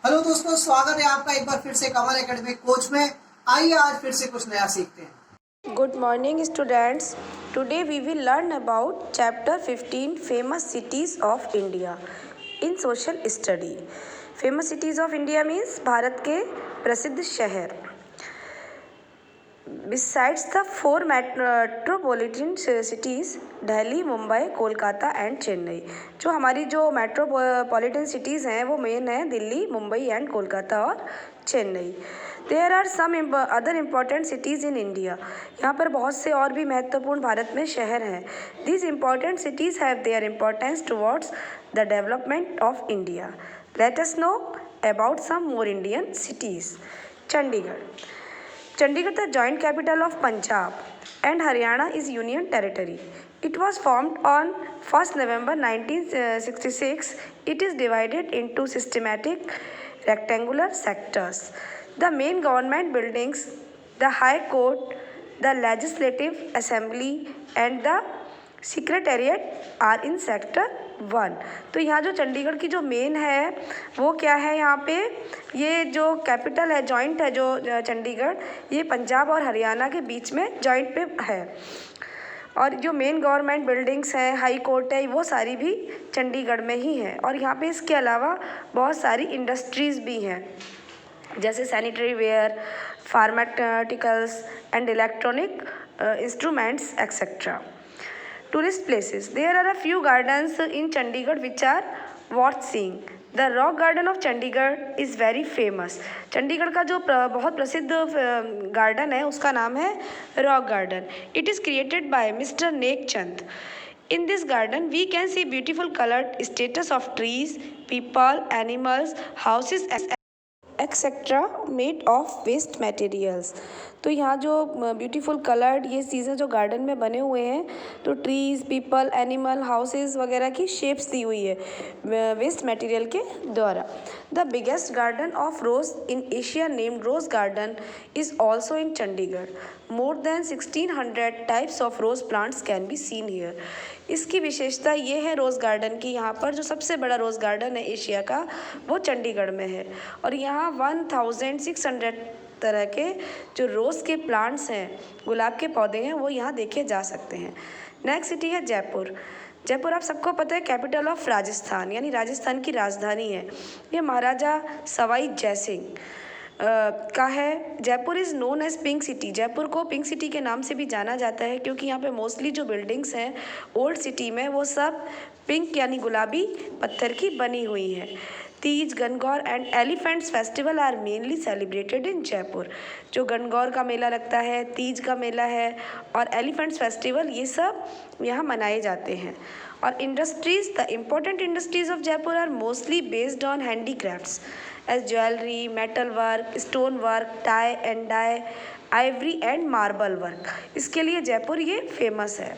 Hello दोस्तों, स्वागत है आपका एक बार फिर से कमल एकेडमिक कोच में। आइए आज फिर से कुछ नया सीखते हैं। Good morning, students. Today we will learn about Chapter 15 Famous Cities of India in Social Study. Famous Cities of India means Bharat के प्रसिद्ध शहर. Besides the four metropolitan cities, Delhi, Mumbai, Kolkata and Chennai, जो हमारी जो मेट्रोपॉलिटन सिटीज़ हैं वो मेन है दिल्ली, मुंबई एंड कोलकाता और Chennai. There are some other important cities in India. यहाँ पर बहुत से और भी महत्वपूर्ण भारत में शहर हैं. These important cities have their importance towards the development of India. Let us know about some more Indian cities. Chandigarh. Chandigarh, the joint capital of Punjab and Haryana, is union territory. It was formed on 1st November 1966. It is divided into systematic rectangular sectors. The main government buildings, the High Court, the Legislative Assembly and the Secretariat are in Sector 1. तो यहाँ जो चंडीगढ़ की जो main है वो क्या है, यहाँ पे ये जो कैपिटल है, जॉइंट है जो चंडीगढ़, ये पंजाब और हरियाणा के बीच में जॉइंट पे है. और जो मेन गवर्नमेंट बिल्डिंग्स हैं, हाई कोर्ट है, वो सारी भी चंडीगढ़ में ही हैं. और यहाँ पे इसके अलावा बहुत सारी इंडस्ट्रीज़ भी हैं, जैसे sanitary ware, pharmaceuticals and electronic instruments etcetera. Tourist places. There are a few gardens in Chandigarh which are worth seeing. The Rock Garden of Chandigarh is very famous. Chandigarh का जो बहुत प्रसिद्ध गार्डन है उसका नाम है rock garden. It is created by Mr. Nek Chand. In this garden we can see beautiful colored statues of trees, people, animals, houses etcetera made of waste materials. तो यहाँ जो ब्यूटीफुल कलर्ड ये चीज़ें जो गार्डन में बने हुए हैं, तो ट्रीज़, पीपल, एनिमल, हाउसेस वगैरह की शेप्स दी हुई है वेस्ट मटेरियल के द्वारा. The biggest garden of rose in Asia named Rose Garden is also in Chandigarh. More than 1600 types of rose plants can be seen here. इसकी विशेषता ये है रोज़ गार्डन की, यहाँ पर जो सबसे बड़ा रोज़ गार्डन है एशिया का वो चंडीगढ़ में है. और यहाँ 1600 तरह के जो रोज़ के प्लांट्स हैं, गुलाब के पौधे हैं, वो यहाँ देखे जा सकते हैं. नेक्स्ट सिटी है जयपुर. जयपुर आप सबको पता है कैपिटल ऑफ राजस्थान, यानी राजस्थान की राजधानी है. ये महाराजा सवाई जयसिंह का है. Jaipur is known as pink city. Jaipur को पिंक सिटी के नाम से भी जाना जाता है क्योंकि यहाँ पे मोस्टली जो बिल्डिंग्स हैं ओल्ड सिटी में वो सब पिंक यानी गुलाबी पत्थर की बनी हुई हैं. Teej, Gangaur and elephants festival are mainly celebrated in Jaipur. जो गणगौर का मेला लगता है, तीज का मेला है और एलिफेंट्स फेस्टिवल, ये सब यहाँ मनाए जाते हैं. और industries, the important industries of Jaipur are mostly based on handicrafts as jewelry, metal work, stone work, tie and dye, ivory and marble work. इसके लिए जयपुर ये फेमस है.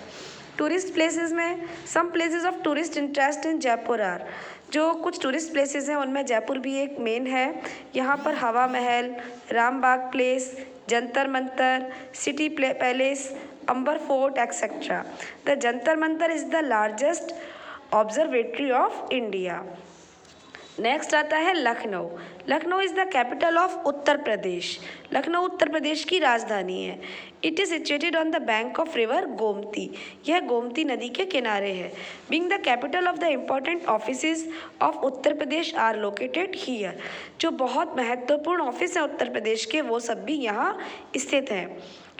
टूरिस्ट प्लेसेस में some places of tourist interest in Jaipur are. जो कुछ tourist places हैं उनमें जयपुर भी एक मेन है. यहाँ पर Hawa Mahal, Rambagh place, Jantar Mantar, City Palace, Amber Fort etcetera. The Jantar Mantar is the largest observatory of India. Next आता है Lucknow. Lucknow is the capital of Uttar Pradesh. Lucknow Uttar Pradesh की राजधानी है. It is situated on the bank of river Gomti. यह गोमती नदी के किनारे है. Being the capital of the important offices of Uttar Pradesh are located here. जो बहुत महत्वपूर्ण ऑफिस हैं उत्तर प्रदेश के वो सब भी यहाँ स्थित हैं.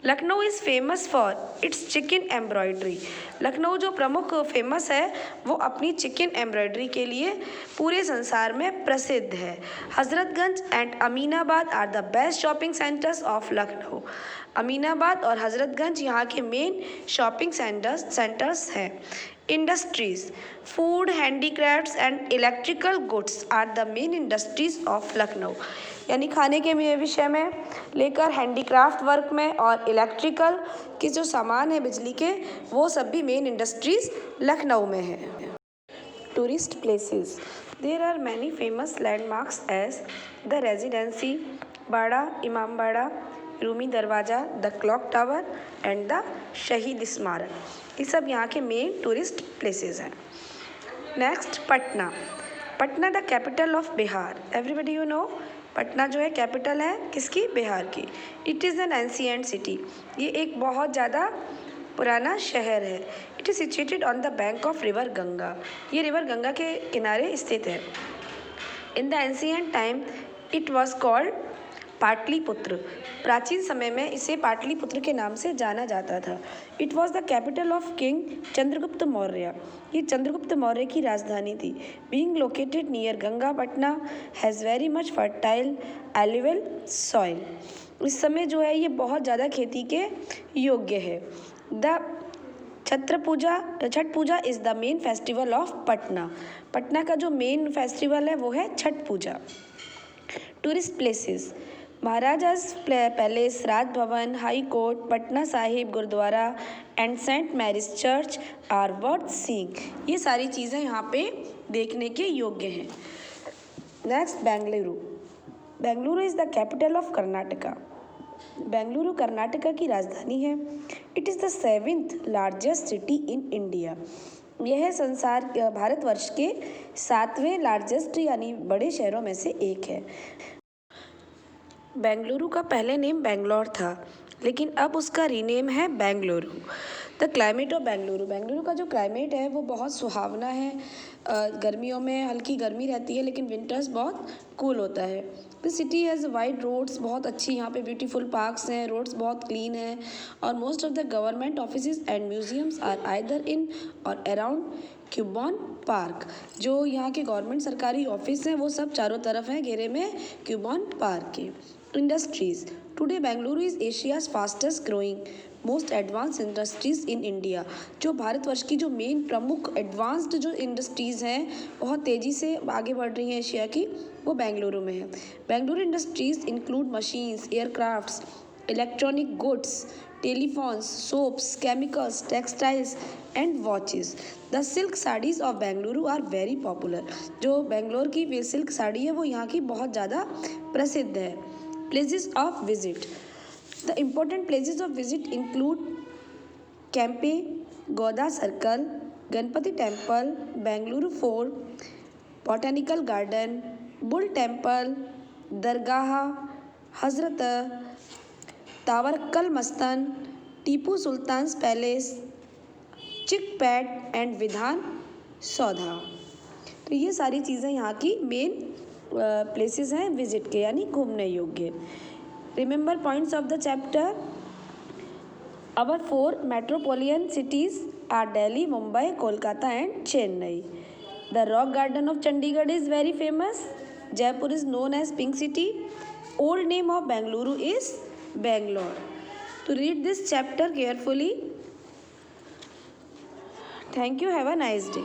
Lucknow is famous for its chicken embroidery. Lucknow जो प्रमुख फेमस है वो अपनी चिकन एम्ब्रॉयडरी के लिए पूरे संसार में प्रसिद्ध है. Hazratganj and Aminabad are the best shopping centres of Lucknow. Aminabad और हज़रतगंज यहाँ के मेन शॉपिंग सेंटर्स हैं. Industries, food, handicrafts and electrical goods are the main industries of Lucknow. यानी खाने के विषय में लेकर हैंडीक्राफ्ट वर्क में और इलेक्ट्रिकल के जो सामान है बिजली के, वो सब भी मेन इंडस्ट्रीज़ लखनऊ में है. Tourist places. There are many famous landmarks as the Residency, Bara, Imambara, Rumi Darwaza, the clock tower and the Shaheed Smarak. ये सब यहाँ के मेन टूरिस्ट प्लेसेस हैं. Next Patna. Patna the capital of Bihar, everybody you know Patna जो है कैपिटल है किसकी, बिहार की। It is an ancient city, ये एक बहुत ज़्यादा पुराना शहर है। It is situated on the bank of river Ganga, ये रिवर गंगा के किनारे स्थित है। In the ancient time it was called Pataliputra, प्राचीन समय में इसे पाटलिपुत्र के नाम से जाना जाता था। It was the capital of king Chandragupta Maurya, ये चंद्रगुप्त मौर्य की राजधानी थी। Being located near Ganga, Patna has very much fertile alluvial soil, इस समय जो है ये बहुत ज़्यादा खेती के योग्य है। The Chhath Puja is the main festival of Patna, Patna का जो मेन फेस्टिवल है वो है Chhath Puja. Tourist places, Maharaja's palace, Rajbhavan, high court, Patna Sahib Gurudwara and Saint Mary's church are worth seeing, ये सारी चीज़ें यहाँ पे देखने के योग्य हैं। Next Bengaluru, Bengaluru is the capital of Karnataka, Bengaluru Karnataka की राजधानी है। It is the 7th largest city in India, यह भारतवर्ष के 7वें लार्जेस्ट यानी बड़े शहरों में से एक है। बेंगलुरु का पहले नेम बेंगलोर था, लेकिन अब उसका रीनेम है Bengaluru. The climate of Bengaluru, Bengaluru का जो क्लाइमेट है वो बहुत सुहावना है। गर्मियों में हल्की गर्मी रहती है, लेकिन विंटर्स बहुत कूल होता है। The city has wide roads, बहुत अच्छी यहाँ पे ब्यूटीफुल पार्क्स हैं, रोड्स बहुत क्लीन हैं, और most of the government offices and museums are either in or around Cubbon park, जो यहाँ के गवर्नमेंट सरकारी ऑफिस हैं वो सब चारों तरफ हैं घेरे में क्यूबॉन पार्क के। Industries, today Bengaluru is Asia's fastest growing most advance industries in India, जो भारतवर्ष की जो मेन प्रमुख एडवांस्ड जो इंडस्ट्रीज़ हैं बहुत तेज़ी से आगे बढ़ रही हैं एशिया की, वो बेंगलुरु में है। Bengaluru industries include machines, aircrafts, electronic goods, telephones, soaps, chemicals, textiles and watches. The silk saris of Bengaluru are very popular, जो बेंगलोर की सिल्क साड़ी है वो यहाँ की बहुत ज़्यादा प्रसिद्ध है। Places of visit, the important places of visit include Kempe, Gowda circle, Ganapati temple, Bengaluru fort, botanical garden, bull temple, Dargah Hazrat Tawakkal Mastan, Tipu Sultan's palace, Chickpet and Vidhana Soudha. तो ये सारी चीज़ें यहाँ की मेन प्लेसेस हैं विजिट के, यानी घूमने योग्य। Remember points of the chapter, our 4 metropolitan cities are Delhi, Mumbai, Kolkata and Chennai. The rock garden of Chandigarh is very famous, Jaipur is known as pink city, old name of Bengaluru is Bangalore. To read this chapter carefully. Thank you. Have a nice day.